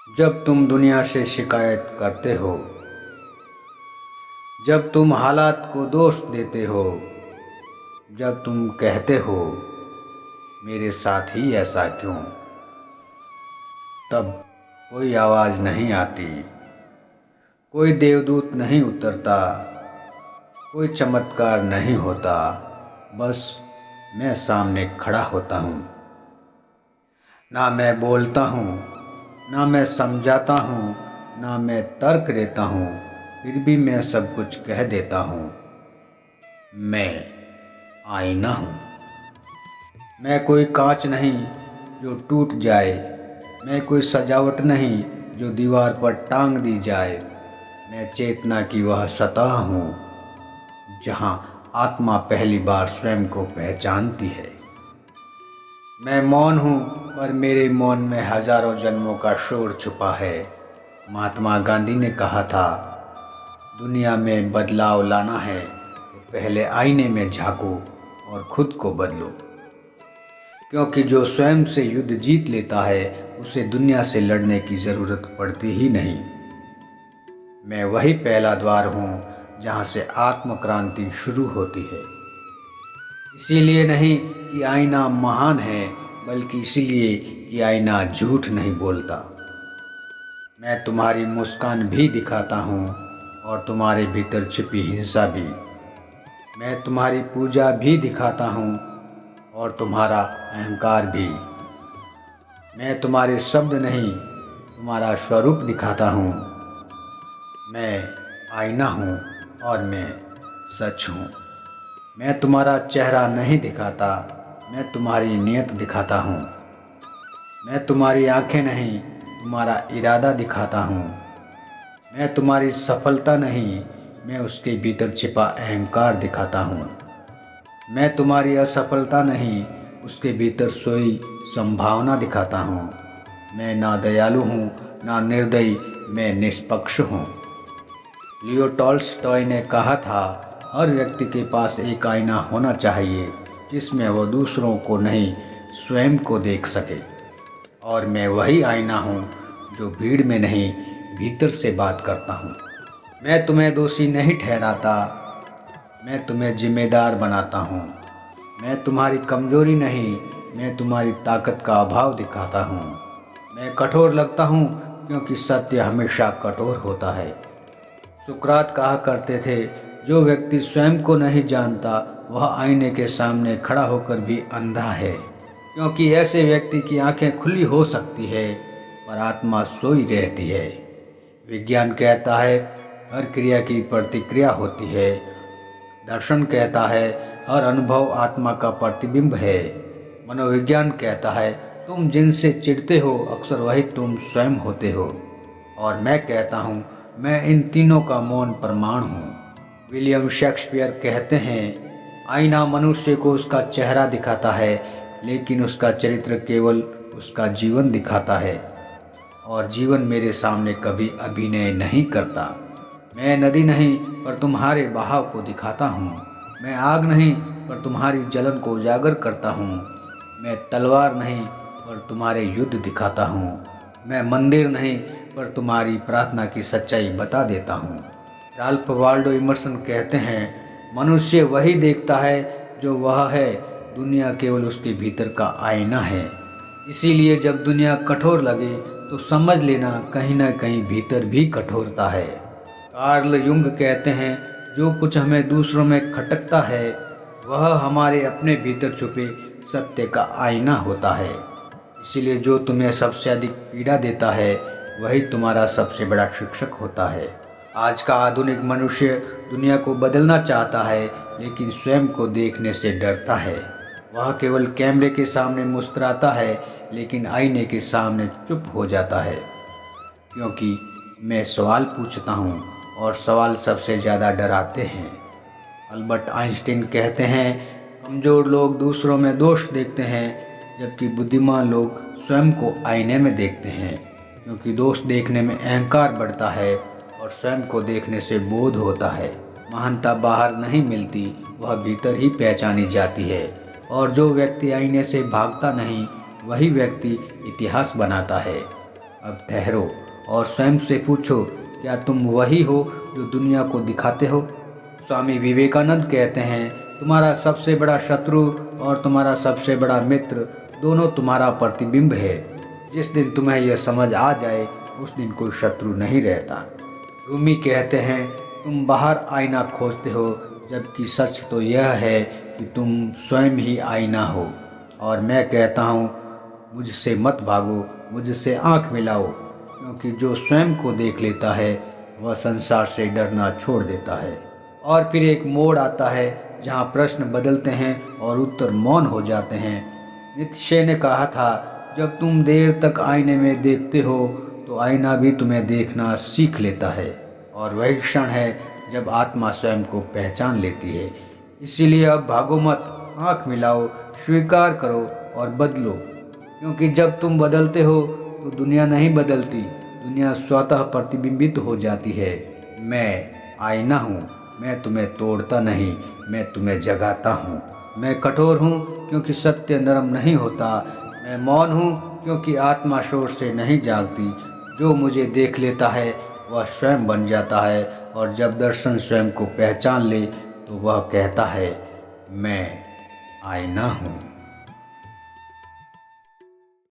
जब तुम दुनिया से शिकायत करते हो, जब तुम हालात को दोष देते हो, जब तुम कहते हो मेरे साथ ही ऐसा क्यों, तब कोई आवाज़ नहीं आती, कोई देवदूत नहीं उतरता, कोई चमत्कार नहीं होता। बस मैं सामने खड़ा होता हूँ। ना मैं बोलता हूँ, ना मैं समझाता हूँ, ना मैं तर्क देता हूँ, फिर भी मैं सब कुछ कह देता हूँ। मैं आईना हूँ। मैं कोई कांच नहीं जो टूट जाए, मैं कोई सजावट नहीं जो दीवार पर टांग दी जाए। मैं चेतना की वह सतह हूँ जहाँ आत्मा पहली बार स्वयं को पहचानती है। मैं मौन हूँ, पर मेरे मौन में हजारों जन्मों का शोर छुपा है। महात्मा गांधी ने कहा था, दुनिया में बदलाव लाना है तो पहले आईने में झांको और खुद को बदलो, क्योंकि जो स्वयं से युद्ध जीत लेता है उसे दुनिया से लड़ने की ज़रूरत पड़ती ही नहीं। मैं वही पहला द्वार हूँ जहाँ से आत्म क्रांति शुरू होती है। इसीलिए नहीं कि आईना महान है, बल्कि इसीलिए कि आईना झूठ नहीं बोलता। मैं तुम्हारी मुस्कान भी दिखाता हूँ और तुम्हारे भीतर छिपी हिंसा भी। मैं तुम्हारी पूजा भी दिखाता हूँ और तुम्हारा अहंकार भी। मैं तुम्हारे शब्द नहीं, तुम्हारा स्वरूप दिखाता हूँ। मैं आईना हूँ और मैं सच हूँ। मैं तुम्हारा चेहरा नहीं दिखाता, मैं तुम्हारी नीयत दिखाता हूँ। मैं तुम्हारी आंखें नहीं, तुम्हारा इरादा दिखाता हूँ। मैं तुम्हारी सफलता नहीं, मैं उसके भीतर छिपा अहंकार दिखाता हूँ। मैं तुम्हारी असफलता नहीं, उसके भीतर सोई संभावना दिखाता हूँ। मैं ना दयालु हूँ, ना निर्दयी, मैं निष्पक्ष हूँ। लियो टॉल्स्टॉय ने कहा था, हर व्यक्ति के पास एक आईना होना चाहिए जिसमें वह दूसरों को नहीं, स्वयं को देख सके। और मैं वही आईना हूँ जो भीड़ में नहीं, भीतर से बात करता हूँ। मैं तुम्हें दोषी नहीं ठहराता, मैं तुम्हें जिम्मेदार बनाता हूँ। मैं तुम्हारी कमजोरी नहीं, मैं तुम्हारी ताकत का अभाव दिखाता हूँ। मैं कठोर लगता हूँ क्योंकि सत्य हमेशा कठोर होता है। सुकरात कहा करते थे, जो व्यक्ति स्वयं को नहीं जानता वह आईने के सामने खड़ा होकर भी अंधा है, क्योंकि ऐसे व्यक्ति की आंखें खुली हो सकती है पर आत्मा सोई रहती है। विज्ञान कहता है हर क्रिया की प्रतिक्रिया होती है। दर्शन कहता है हर अनुभव आत्मा का प्रतिबिंब है। मनोविज्ञान कहता है तुम जिनसे चिढ़ते हो अक्सर वही तुम स्वयं होते हो। और मैं कहता हूँ मैं इन तीनों का मौन प्रमाण हूँ। विलियम शेक्सपियर कहते हैं, आईना मनुष्य को उसका चेहरा दिखाता है, लेकिन उसका चरित्र केवल उसका जीवन दिखाता है। और जीवन मेरे सामने कभी अभिनय नहीं करता। मैं नदी नहीं पर तुम्हारे बहाव को दिखाता हूँ। मैं आग नहीं पर तुम्हारी जलन को उजागर करता हूँ। मैं तलवार नहीं पर तुम्हारे युद्ध दिखाता हूँ। मैं मंदिर नहीं पर तुम्हारी प्रार्थना की सच्चाई बता देता हूँ। राल्फ वाल्डो इमर्सन कहते हैं, मनुष्य वही देखता है जो वह है, दुनिया केवल उसके भीतर का आईना है। इसीलिए जब दुनिया कठोर लगे तो समझ लेना कहीं ना कहीं भीतर भी कठोरता है। कार्ल युंग कहते हैं, जो कुछ हमें दूसरों में खटकता है वह हमारे अपने भीतर छुपे सत्य का आईना होता है। इसीलिए जो तुम्हें सबसे अधिक पीड़ा देता है वही तुम्हारा सबसे बड़ा शिक्षक होता है। आज का आधुनिक मनुष्य दुनिया को बदलना चाहता है, लेकिन स्वयं को देखने से डरता है। वह केवल कैमरे के सामने मुस्कुराता है, लेकिन आईने के सामने चुप हो जाता है। क्योंकि मैं सवाल पूछता हूँ और सवाल सबसे ज़्यादा डराते हैं। अल्बर्ट आइंस्टीन कहते हैं, कमज़ोर लोग दूसरों में दोष देखते हैं, जबकि बुद्धिमान लोग स्वयं को आईने में देखते हैं। क्योंकि दोष देखने में अहंकार बढ़ता है और स्वयं को देखने से बोध होता है। महानता बाहर नहीं मिलती, वह भीतर ही पहचानी जाती है। और जो व्यक्ति आईने से भागता नहीं वही व्यक्ति इतिहास बनाता है। अब ठहरो और स्वयं से पूछो, क्या तुम वही हो जो दुनिया को दिखाते हो? स्वामी विवेकानंद कहते हैं, तुम्हारा सबसे बड़ा शत्रु और तुम्हारा सबसे बड़ा मित्र दोनों तुम्हारा प्रतिबिंब है। जिस दिन तुम्हें यह समझ आ जाए उस दिन कोई शत्रु नहीं रहता। रूमी कहते हैं, तुम बाहर आईना खोजते हो, जबकि सच तो यह है कि तुम स्वयं ही आईना हो। और मैं कहता हूँ, मुझसे मत भागो, मुझसे आंख मिलाओ, क्योंकि जो स्वयं को देख लेता है वह संसार से डरना छोड़ देता है। और फिर एक मोड़ आता है जहाँ प्रश्न बदलते हैं और उत्तर मौन हो जाते हैं। नीत्शे ने कहा था, जब तुम देर तक आईने में देखते हो तो आईना भी तुम्हें देखना सीख लेता है। और वही क्षण है जब आत्मा स्वयं को पहचान लेती है। इसीलिए अब भागो मत, आँख मिलाओ, स्वीकार करो और बदलो। क्योंकि जब तुम बदलते हो तो दुनिया नहीं बदलती, दुनिया स्वतः प्रतिबिंबित हो जाती है। मैं आईना हूँ, मैं तुम्हें तोड़ता नहीं, मैं तुम्हें जगाता हूँ। मैं कठोर हूँ क्योंकि सत्य नरम नहीं होता। मैं मौन हूँ क्योंकि आत्मा शोर से नहीं जागती। जो मुझे देख लेता है वह स्वयं बन जाता है, और जब दर्शन स्वयं को पहचान ले तो वह कहता है, मैं आईना हूँ।